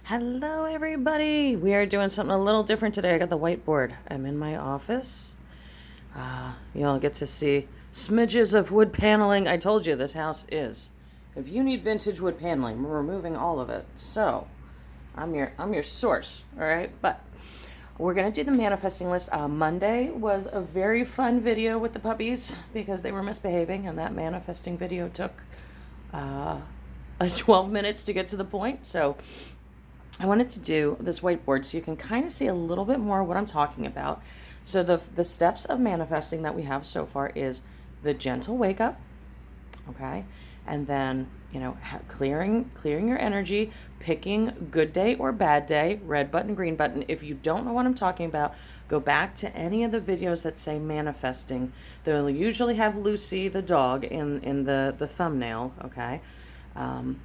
Hello, everybody. We are doing something a little different today. I got the whiteboard. I'm in my office. You'll get to see smidges of wood paneling. I told you this house is. If you need vintage wood paneling, we're removing all of it. So, I'm your source. All right, but we're gonna do the manifesting list. Monday was a very fun video with the puppies because they were misbehaving, and that manifesting video took 12 minutes to get to the point. So I wanted to do this whiteboard so you can kind of see a little bit more what I'm talking about. So the steps of manifesting that we have so far is the gentle wake up, okay? And then, clearing your energy, picking good day or bad day, red button, green button. If you don't know what I'm talking about, go back to any of the videos that say manifesting. They'll usually have Lucy, the dog, in the thumbnail, okay?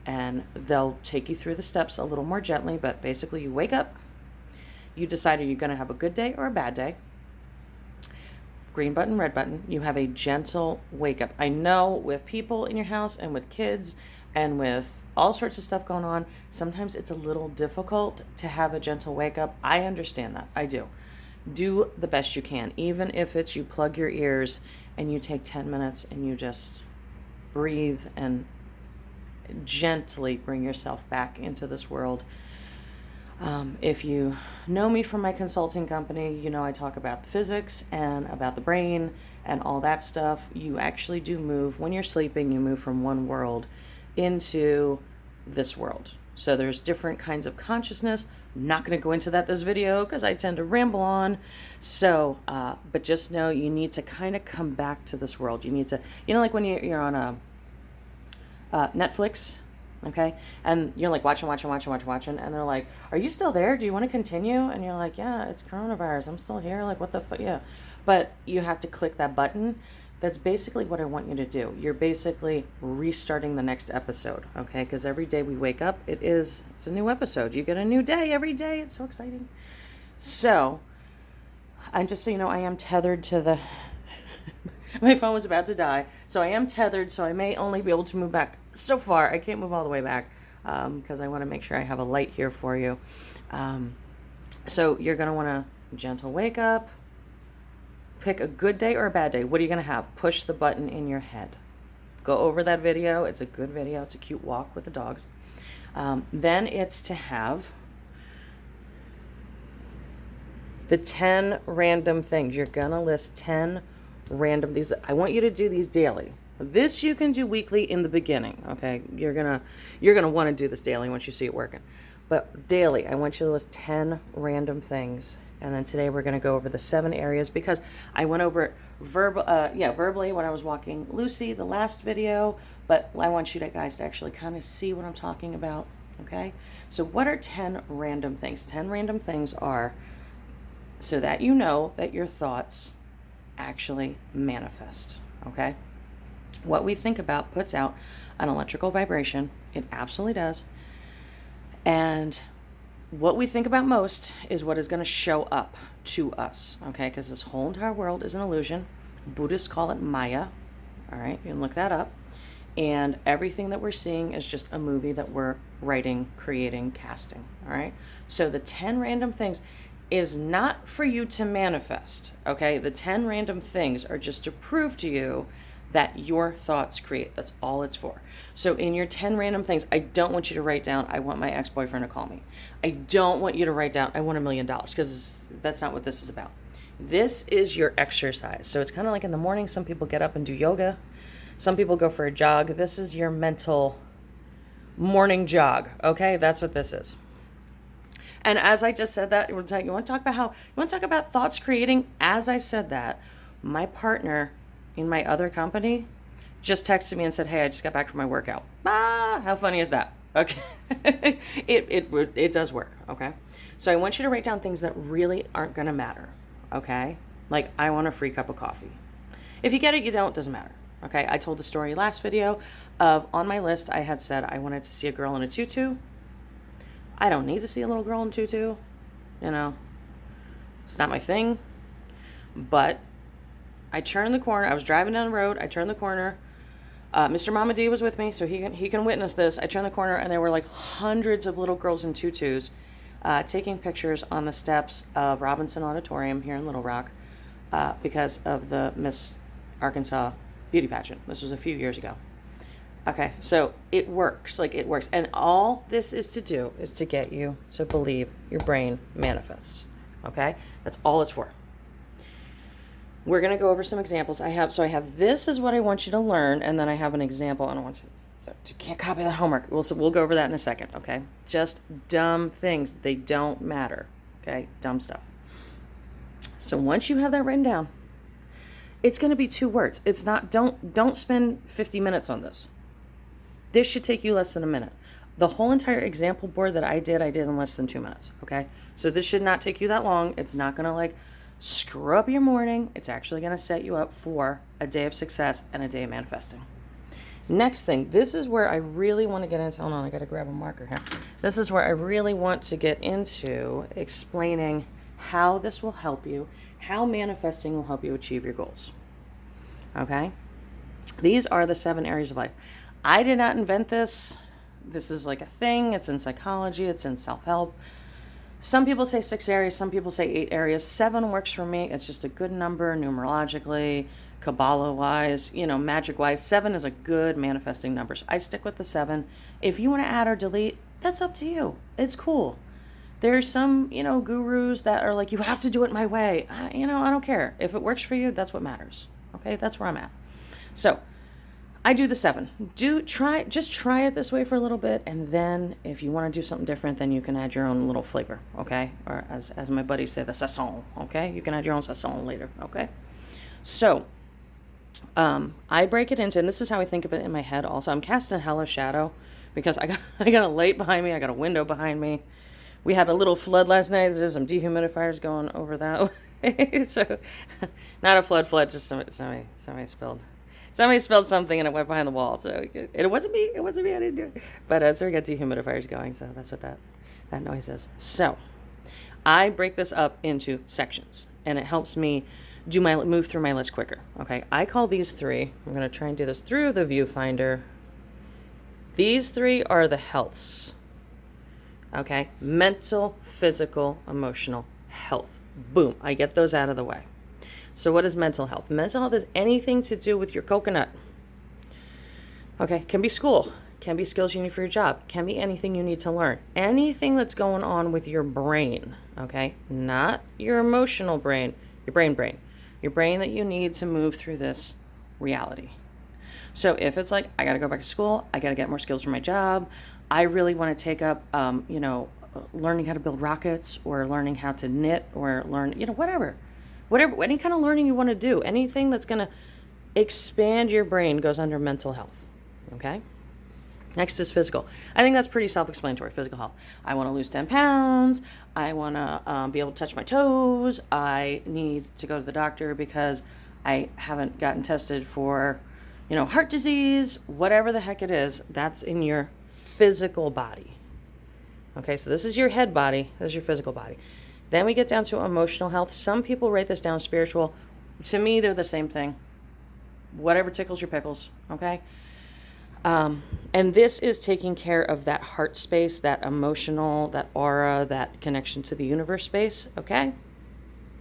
And they'll take you through the steps a little more gently, but basically you wake up, you decide are you going to have a good day or a bad day. Green button, red button, you have a gentle wake up. I know with people in your house and with kids and with all sorts of stuff going on, sometimes it's a little difficult to have a gentle wake up. I understand that. I do. Do the best you can, even if it's you plug your ears and you take 10 minutes and you just breathe and gently bring yourself back into this world. If you know me from my consulting company, you know I talk about the physics and about the brain and all that stuff. You actually do move. When you're sleeping, you move from one world into this world. So there's different kinds of consciousness. I'm not going to go into that this video because I tend to ramble on. So, but just know you need to kind of come back to this world. You need to, like when you're on a Netflix, okay, and you're like watching, and they're like, are you still there? Do you want to continue? And you're like, yeah, it's coronavirus, I'm still here, like what the fuck, yeah. But you have to click that button. That's basically what I want you to do. You're basically restarting the next episode, okay, because every day we wake up, it's a new episode. You get a new day every day. It's so exciting. So, and just so you know, I am tethered to the my phone was about to die, so I am tethered, so I may only be able to move back so far. I can't move all the way back because I want to make sure I have a light here for you. So you're going to want to gentle wake up, pick a good day or a bad day. What are you going to have? Push the button in your head. Go over that video. It's a good video. It's a cute walk with the dogs. Then it's to have the 10 random things. You're going to list 10 random these. I want you to do these daily. This you can do weekly in the beginning, okay? You're gonna want to do this daily once you see it working. But daily, I want you to list 10 random things. And then today we're gonna go over the 7 areas because I went over it verbally when I was walking Lucy the last video, but I want you guys to actually kind of see what I'm talking about, okay? So what are 10 random things? 10 random things are so that you know that your thoughts actually manifest, okay? What we think about puts out an electrical vibration. It absolutely does. And what we think about most is what is going to show up to us, okay? Because this whole entire world is an illusion. Buddhists call it Maya, all right? You can look that up. And everything that we're seeing is just a movie that we're writing, creating, casting, all right? So the 10 random things is not for you to manifest, okay? The 10 random things are just to prove to you that your thoughts create. That's all it's for. So in your 10 random things, I don't want you to write down, I want my ex-boyfriend to call me. I don't want you to write down, I want $1 million, because that's not what this is about. This is your exercise. So it's kind of like in the morning, some people get up and do yoga. Some people go for a jog. This is your mental morning jog, okay? That's what this is. And as I just said that, you want to talk about thoughts creating? As I said that, my partner in my other company just texted me and said, hey, I just got back from my workout. How funny is that? Okay. It does work, okay? So I want you to write down things that really aren't going to matter, okay? Like, I want a free cup of coffee. If you get it, you don't, doesn't matter, okay? I told the story last video of, on my list, I had said I wanted to see a girl in a tutu. I don't need to see a little girl in a tutu, It's not my thing. But I turned the corner. I was driving down the road. I turned the corner. Mr. Moma Delia was with me, so he can witness this. I turned the corner, and there were like hundreds of little girls in tutus taking pictures on the steps of Robinson Auditorium here in Little Rock because of the Miss Arkansas beauty pageant. This was a few years ago. Okay, so it works. Like, it works. And all this is to do is to get you to believe your brain manifests. Okay? That's all it's for. We're going to go over some examples. I have this is what I want you to learn, and then I have an example, and I want you can't copy the homework. We'll go over that in a second, okay? Just dumb things. They don't matter, okay? Dumb stuff. So once you have that written down, it's going to be 2 words. It's not, don't spend 50 minutes on this. This should take you less than a minute. The whole entire example board that I did in less than 2 minutes, okay? So this should not take you that long. It's not going to, like, screw up your morning. It's actually going to set you up for a day of success and a day of manifesting. Next thing, this is where I really want to get into, hold on, I got to grab a marker here. This is where I really want to get into explaining how this will help you, how manifesting will help you achieve your goals. Okay? These are the 7 areas of life. I did not invent this. This is like a thing. It's in psychology. It's in self-help. Some people say 6 areas, some people say 8 areas. 7 works for me. It's just a good number numerologically, Kabbalah-wise, magic-wise. 7 is a good manifesting number. So I stick with the 7. If you want to add or delete, that's up to you. It's cool. There's some, gurus that are like, you have to do it my way. I don't care. If it works for you, that's what matters. Okay, that's where I'm at. So I do the 7. Just try it this way for a little bit, and then if you want to do something different, then you can add your own little flavor, okay? Or as my buddies say, the sazon, okay? You can add your own sazon later, okay? So I break it into, and this is how I think of it in my head also. I'm casting a hellish shadow because I got a light behind me. I got a window behind me. We had a little flood last night. There's some dehumidifiers going over that way. So not a flood, just somebody spilled. Somebody spilled something and it went behind the wall. So it wasn't me. I didn't do it. But so we got dehumidifiers going. So that's what that noise is. So I break this up into sections, and it helps me move through my list quicker. Okay. I call these 3. I'm going to try and do this through the viewfinder. These 3 are the healths. Okay. Mental, physical, emotional, health. Boom. I get those out of the way. So what is mental health? Mental health is anything to do with your coconut. Okay, can be school, can be skills you need for your job, can be anything you need to learn. Anything that's going on with your brain, okay? Not your emotional brain, your brain. Your brain that you need to move through this reality. So if it's like, I got to go back to school, I got to get more skills for my job, I really want to take up, learning how to build rockets, or learning how to knit, or learn, whatever, any kind of learning you want to do, anything that's going to expand your brain goes under mental health, okay? Next is physical. I think that's pretty self-explanatory, physical health. I want to lose 10 pounds. I want to be able to touch my toes. I need to go to the doctor because I haven't gotten tested for, heart disease, whatever the heck it is, that's in your physical body. Okay, so this is your head body, this is your physical body. Then we get down to emotional health. Some people write this down spiritual. To me, they're the same thing. Whatever tickles your pickles, okay? And this is taking care of that heart space, that emotional, that aura, that connection to the universe space, okay?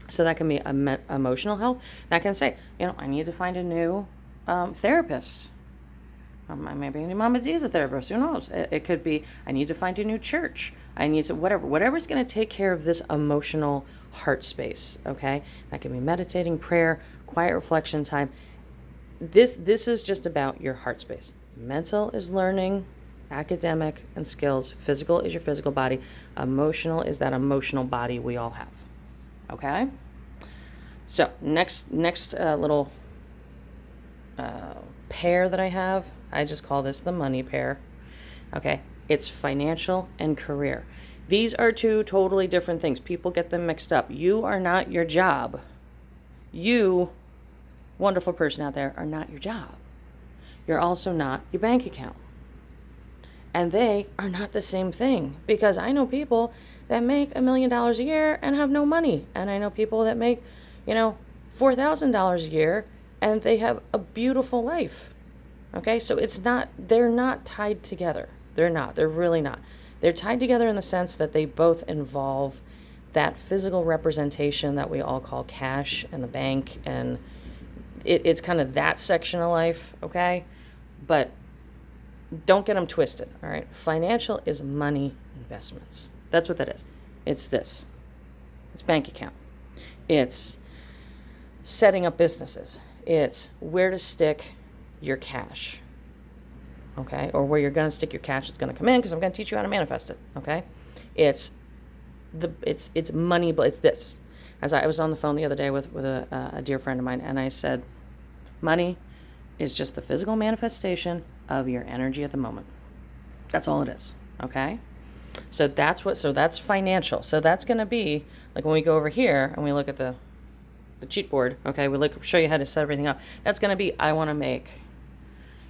So that can be emotional health. That can say, I need to find a new therapist. Maybe Moma Delia is a therapist. Who knows? It could be, I need to find a new church. I need to, whatever's going to take care of this emotional heart space, okay? That can be meditating, prayer, quiet reflection time. This is just about your heart space. Mental is learning, academic, and skills. Physical is your physical body. Emotional is that emotional body we all have, okay? So next little pair that I have, I just call this the money pair, okay? It's financial and career. These are 2 totally different things. People get them mixed up. You are not your job. You, wonderful person out there, are not your job. You're also not your bank account. And they are not the same thing, because I know people that make $1 million a year and have no money. And I know people that make, $4,000 a year and they have a beautiful life. Okay, so they're not tied together. They're really not. They're tied together in the sense that they both involve that physical representation that we all call cash and the bank, and it's kind of that section of life, okay? But don't get them twisted, all right? Financial is money investments. That's what that is. It's this. It's bank account. It's setting up businesses. It's where to stick your cash, okay? Or where you're going to stick your cash is going to come in, because I'm going to teach you how to manifest it, okay? It's money, but it's this. As I was on the phone the other day with a dear friend of mine, and I said, money is just the physical manifestation of your energy at the moment. That's all it is, okay? So that's financial. So that's going to be, like when we go over here and we look at the cheat board, okay, show you how to set everything up. That's going to be, I want to make,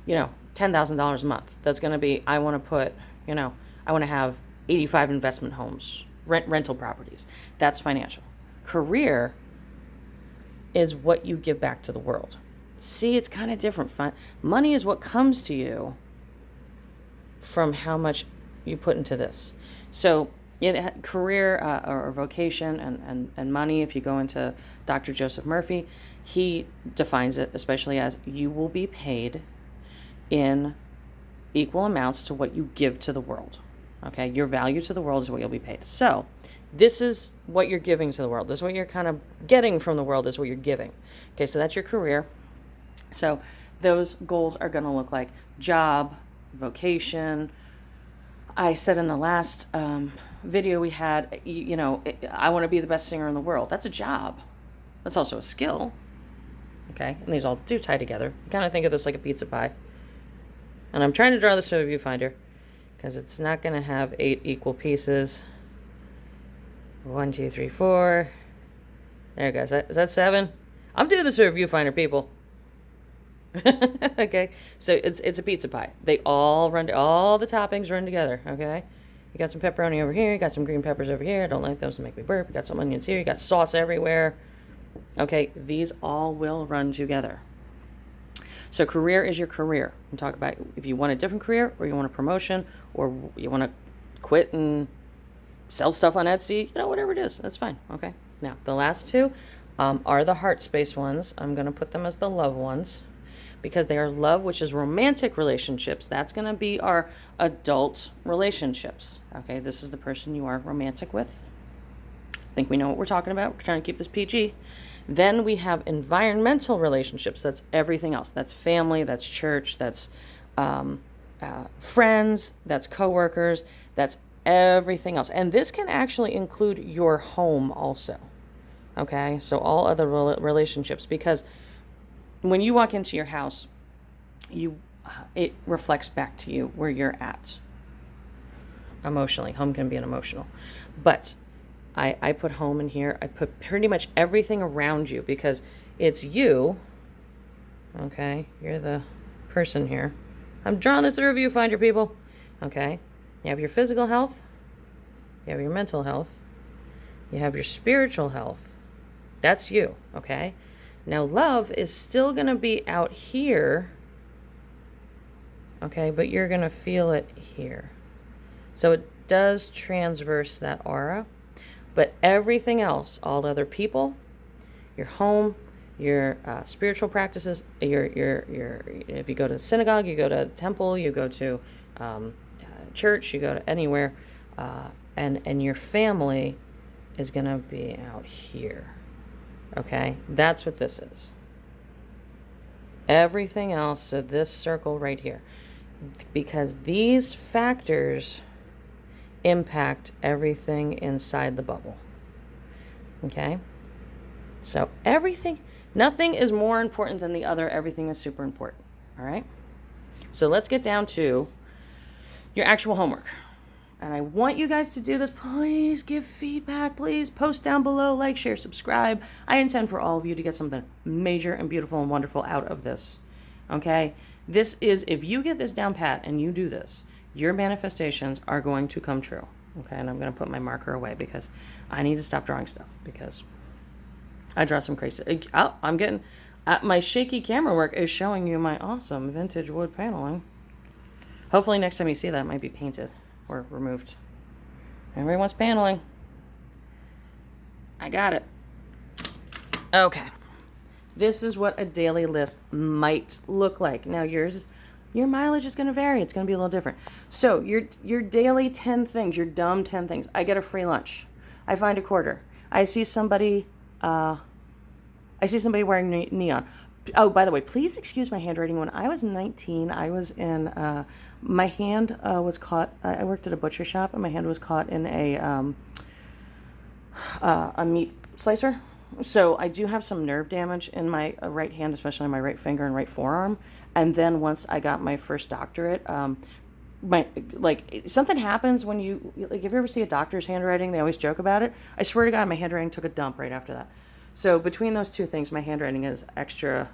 $10,000 a month. That's going to be, I want to put, I want to have 85 investment homes, rental properties. That's financial. Career is what you give back to the world. See, it's kind of different. Money is what comes to you from how much you put into this. So career or vocation and money, if you go into Dr. Joseph Murphy, he defines it especially as you will be paid in equal amounts to what you give to the world. Okay, your value to the world is what you'll be paid. So this is what you're giving to the world. This is what you're kind of getting from the world, is what you're giving. Okay, so that's your career. So those goals are going to look like job, vocation. I said in the last video we had, I want to be the best singer in the world. That's a job. That's also a skill. Okay, and these all do tie together. You kind of think of this like a pizza pie. And I'm trying to draw this to a viewfinder because it's not going to have 8 equal pieces. 1, 2, 3, 4. There it goes. Is that 7? I'm doing this to a viewfinder, people. Okay, so it's a pizza pie. They all the toppings run together. Okay, you got some pepperoni over here, you got some green peppers over here. I don't like those to make me burp. You got some onions here, you got sauce everywhere. Okay, these all will run together. So career is your career. I'm talking about if you want a different career, or you want a promotion, or you want to quit and sell stuff on Etsy, whatever it is, that's fine. Okay, now the last two are the heart space ones. I'm going to put them as the love ones, because they are love, which is romantic relationships. That's going to be our adult relationships. Okay, this is the person you are romantic with. I think we know what we're talking about. We're trying to keep this PG. Then we have environmental relationships. That's everything else. That's family, that's church, that's friends, that's coworkers, that's everything else. And this can actually include your home also. Okay, so all other relationships, because when you walk into your house, it reflects back to you where you're at emotionally. Home can be an emotional. But I put home in here. I put pretty much everything around you, because it's you. Okay, you're the person here. I'm drawing this through a viewfinder, people. Okay, you have your physical health. You have your mental health. You have your spiritual health. That's you, okay? Now, love is still going to be out here, okay, but you're going to feel it here. So it does transverse that aura, but everything else, all the other people, your home, your spiritual practices, your if you go to synagogue, you go to temple, you go to church, you go to anywhere, and your family is going to be out here. Okay, that's what this is. Everything else, so this circle right here, because these factors impact everything inside the bubble. Okay, so nothing is more important than the other. Everything is super important. All right, so let's get down to your actual homework. And I want you guys to do this. Please give feedback. Please post down below, like, share, subscribe. I intend for all of you to get something major and beautiful and wonderful out of this. Okay? This is, if you get this down pat and you do this, your manifestations are going to come true. Okay? And I'm going to put my marker away because I need to stop drawing stuff, because I draw some crazy. I My shaky camera work is showing you my awesome vintage wood paneling. Hopefully next time you see that, it might be painted or removed. Everybody wants paneling. I got it. Okay. This is what a daily list might look like. Now your mileage is going to vary. It's going to be a little different. So your daily 10 things, your dumb 10 things. I get a free lunch. I find a quarter. I see somebody wearing neon. Oh, by the way, please excuse my handwriting. When I was 19, I was in, my hand was caught. I worked at a butcher shop, and my hand was caught in a meat slicer. So I do have some nerve damage in my right hand, especially in my right finger and right forearm. And then once I got my first doctorate, something happens when you, like, if you ever see a doctor's handwriting, they always joke about it. I swear to God, my handwriting took a dump right after that. So between those two things, my handwriting is extra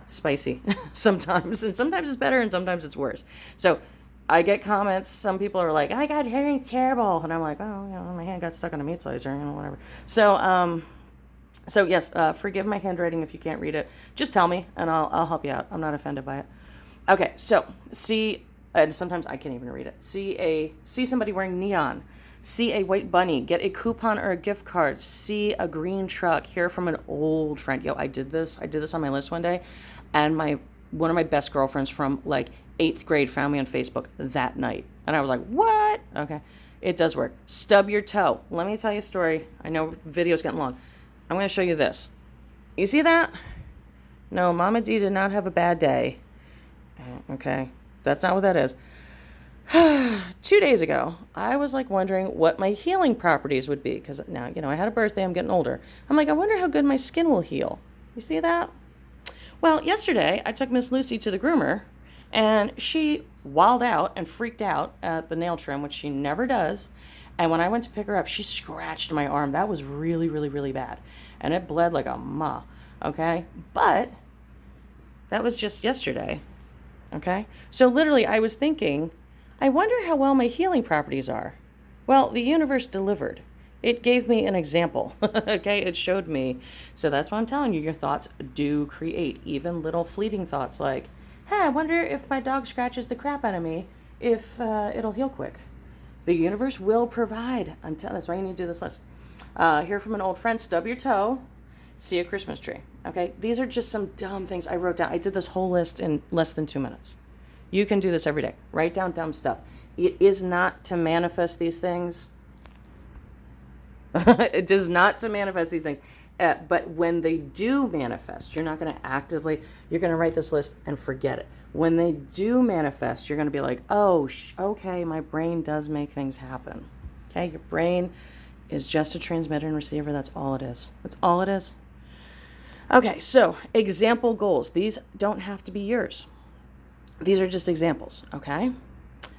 spicy sometimes, and sometimes it's better and sometimes it's worse. So I get comments. Some people are like, "Oh my God, your handwriting's terrible," and I'm like, "Oh, my hand got stuck on a meat slicer, whatever." So yes, forgive my handwriting if you can't read it. Just tell me, and I'll help you out. I'm not offended by it. Okay, so and sometimes I can't even read it. See somebody wearing neon. See a white bunny. Get a coupon or a gift card. See a green truck. Hear from an old friend. Yo, I did this on my list one day, and one of my best girlfriends from like 8th grade found me on Facebook that night, and I was like, "What?" Okay, it does work. Stub your toe. Let me tell you a story. I know video's getting long. I'm going to show you this. You see that? No, Mama D did not have a bad day. Okay, that's not what that is. 2 days ago, I was like wondering what my healing properties would be, because now, I had a birthday, I'm getting older. I'm like, I wonder how good my skin will heal. You see that? Well, yesterday, I took Miss Lucy to the groomer, and she wilded out and freaked out at the nail trim, which she never does. And when I went to pick her up, she scratched my arm. That was really, really, really bad. And it bled like a ma, okay? But that was just yesterday, okay? So literally, I was thinking, I wonder how well my healing properties are. Well, the universe delivered. It gave me an example, okay? It showed me. So that's why I'm telling you, your thoughts do create, even little fleeting thoughts like, hey, I wonder if my dog scratches the crap out of me, if it'll heal quick. The universe will provide. That's why you need to do this list. Hear from an old friend, stub your toe, see a Christmas tree. Okay, these are just some dumb things I wrote down. I did this whole list in less than 2 minutes. You can do this every day. Write down dumb stuff. It is not to manifest these things. It is not to manifest these things. But when they do manifest, you're not going to you're going to write this list and forget it. When they do manifest, you're going to be like, oh, okay, my brain does make things happen. Okay, your brain is just a transmitter and receiver. That's all it is. That's all it is. Okay, so example goals. These don't have to be yours. These are just examples, okay?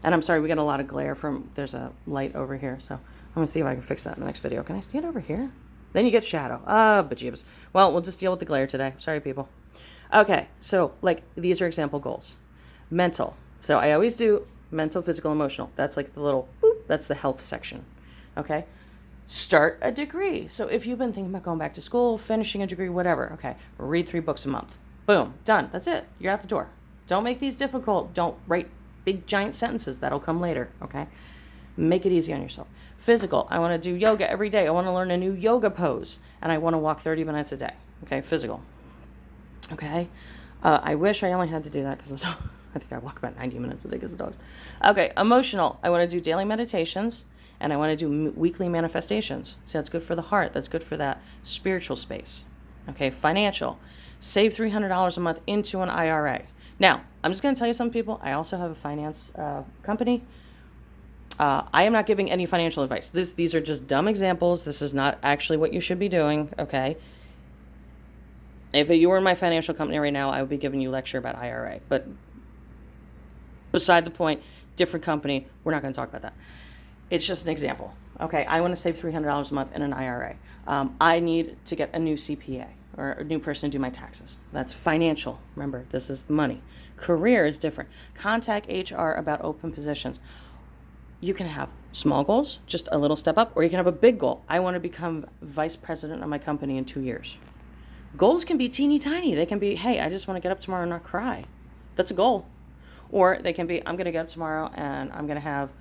And I'm sorry, we got a lot of glare there's a light over here, so I'm going to see if I can fix that in the next video. Can I stand over here? Then you get shadow. Bejeebus. Well, we'll just deal with the glare today. Sorry, people. Okay, so these are example goals. Mental. So I always do mental, physical, emotional. That's like the little boop. That's the health section. Okay. Start a degree. So if you've been thinking about going back to school, finishing a degree, whatever. Okay. Read 3 books a month. Boom. Done. That's it. You're out the door. Don't make these difficult. Don't write big giant sentences. That'll come later. Okay. Make it easy on yourself. Physical. I want to do yoga every day. I want to learn a new yoga pose. And I want to walk 30 minutes a day. Okay. Physical. Okay. I wish I only had to do that because I think I walk about 90 minutes a day because of dogs. Okay. Emotional. I want to do daily meditations and I want to do weekly manifestations. So that's good for the heart. That's good for that spiritual space. Okay. Financial. Save $300 a month into an IRA. Now, I'm just going to tell you some people. I also have a finance company. I am not giving any financial advice. These are just dumb examples. This is not actually what you should be doing, okay? If you were in my financial company right now, I would be giving you a lecture about IRA. But beside the point, different company, we're not going to talk about that. It's just an example, okay? I want to save $300 a month in an IRA. I need to get a new CPA or a new person to do my taxes. That's financial. Remember, this is money. Career is different. Contact HR about open positions. You can have small goals, just a little step up, or you can have a big goal. I want to become vice president of my company in 2 years. Goals can be teeny tiny. They can be, hey, I just want to get up tomorrow and not cry. That's a goal. Or they can be, I'm going to get up tomorrow and I'm going to have,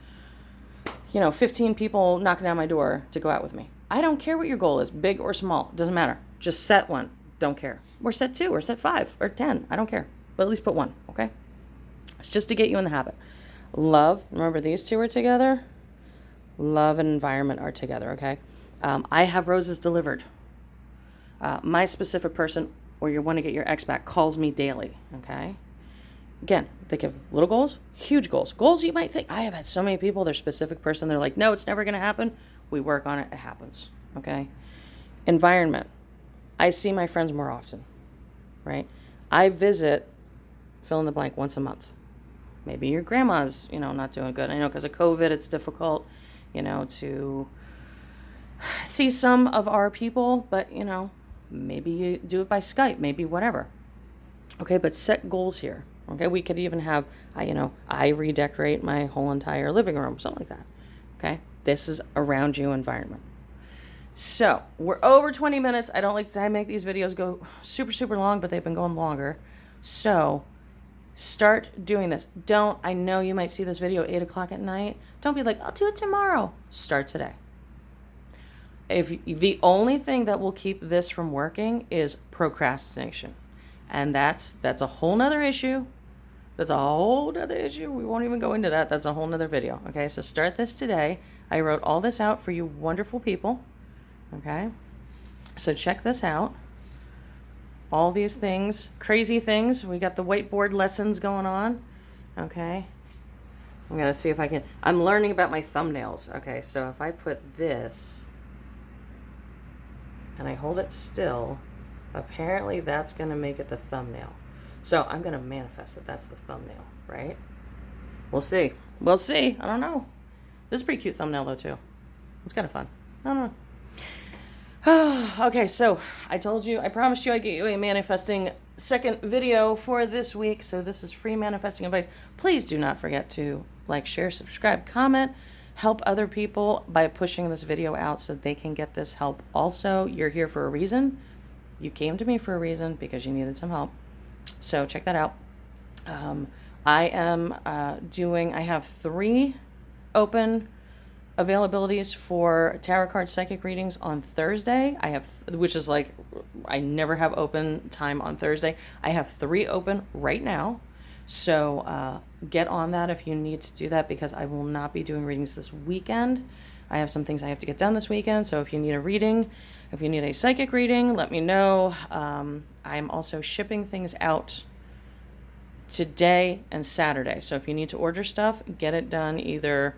15 people knocking down my door to go out with me. I don't care what your goal is, big or small. It doesn't matter. Just set one. Don't care. Or set 2 or set 5 or 10. I don't care. But at least put 1, okay? It's just to get you in the habit. Love, remember these 2 are together. Love and environment are together, okay? I have roses delivered. My specific person, or you want to get your ex back, calls me daily, okay? Again, they give little goals, huge goals. Goals you might think, I have had so many people, their specific person, they're like, no, it's never going to happen. We work on it, it happens, okay? Environment. I see my friends more often, right? I visit, fill in the blank, once a month. Maybe your grandma's, not doing good. I know because of COVID, it's difficult, to see some of our people, but, maybe you do it by Skype, maybe whatever. Okay, but set goals here. Okay, we could even have, I redecorate my whole entire living room, something like that. Okay, this is around you environment. So we're over 20 minutes. I don't like to make these videos go super, super long, but they've been going longer. So start doing this. I know you might see this video at 8 o'clock at night. Don't be like, I'll do it tomorrow. Start today. If the only thing that will keep this from working is procrastination. And that's a whole nother issue. That's a whole nother issue. We won't even go into that. That's a whole nother video. Okay, so start this today. I wrote all this out for you wonderful people. Okay, so check this out. All these things, crazy things. We got the whiteboard lessons going on. Okay, I'm going to see if I can. I'm learning about my thumbnails. Okay, so if I put this and I hold it still, apparently that's going to make it the thumbnail. So I'm going to manifest that that's the thumbnail, right? We'll see. We'll see. I don't know. This is a pretty cute thumbnail though too. It's kind of fun. I don't know. Okay, so I promised you I'd get you a manifesting second video for this week. So this is free manifesting advice. Please do not forget to like, share, subscribe, comment, help other people by pushing this video out so they can get this help also. You're here for a reason. You came to me for a reason because you needed some help. So check that out. I have 3 open availabilities for tarot card psychic readings on Thursday. Which is like, I never have open time on Thursday. I have 3 open right now. So get on that if you need to do that, because I will not be doing readings this weekend. I have some things I have to get done this weekend. So if you need a reading, if you need a psychic reading, let me know. I'm also shipping things out today and Saturday. So if you need to order stuff, get it done either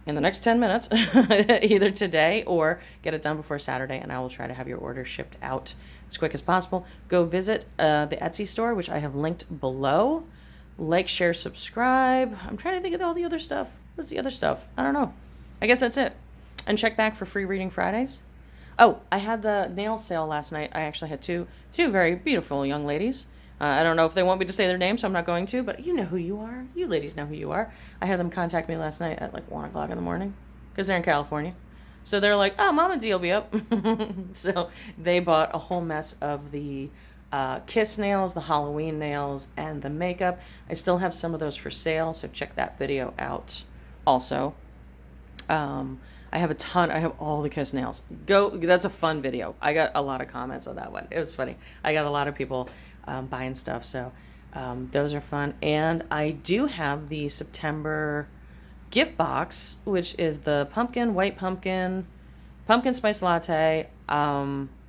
in the next 10 minutes, either today, or get it done before Saturday, and I will try to have your order shipped out as quick as possible. Go visit the Etsy store, which I have linked below. Like, share, subscribe. I'm trying to think of all the other stuff. What's the other stuff? I don't know. I guess that's it. And check back for free reading Fridays. Oh, I had the nail sale last night. I actually had two very beautiful young ladies. I don't know if they want me to say their names, so I'm not going to, but you know who you are. You ladies know who you are. I had them contact me last night at like 1 o'clock in the morning because they're in California. So they're like, oh, MomaDelia will be up. So they bought a whole mess of the kiss nails, the Halloween nails, and the makeup. I still have some of those for sale, so check that video out also. I have all the kiss nails. That's a fun video. I got a lot of comments on that one. It was funny. I got a lot of people buying stuff, so those are fun. And I do have the September gift box, which is the white pumpkin spice latte.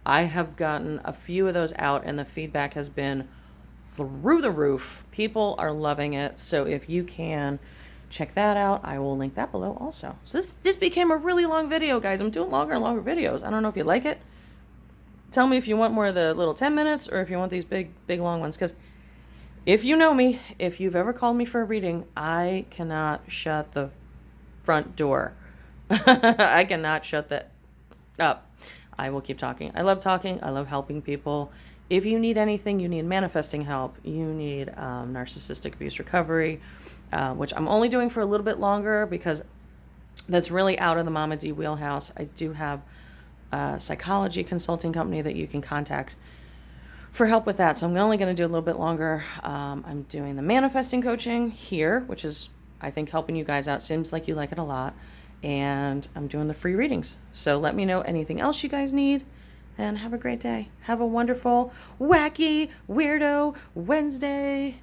I have gotten a few of those out, and the feedback has been through the roof. People are loving it, so if you can check that out, I will link that below also. So this became a really long video, guys. I'm doing longer and longer videos. I don't know if you like it. Tell me if you want more of the little 10 minutes or if you want these big long ones, because if you know me, if you've ever called me for a reading, I cannot shut the front door. I cannot shut that up. I will keep talking. I love talking. I love helping people. If you need anything, you need manifesting help, you need narcissistic abuse recovery, which I'm only doing for a little bit longer because that's really out of the Moma D wheelhouse. I do have a psychology consulting company that you can contact for help with that. So I'm only going to do a little bit longer. I'm doing the manifesting coaching here, which is, I think, helping you guys out. Seems like you like it a lot. And I'm doing the free readings. So let me know anything else you guys need. And have a great day. Have a wonderful, wacky, weirdo Wednesday.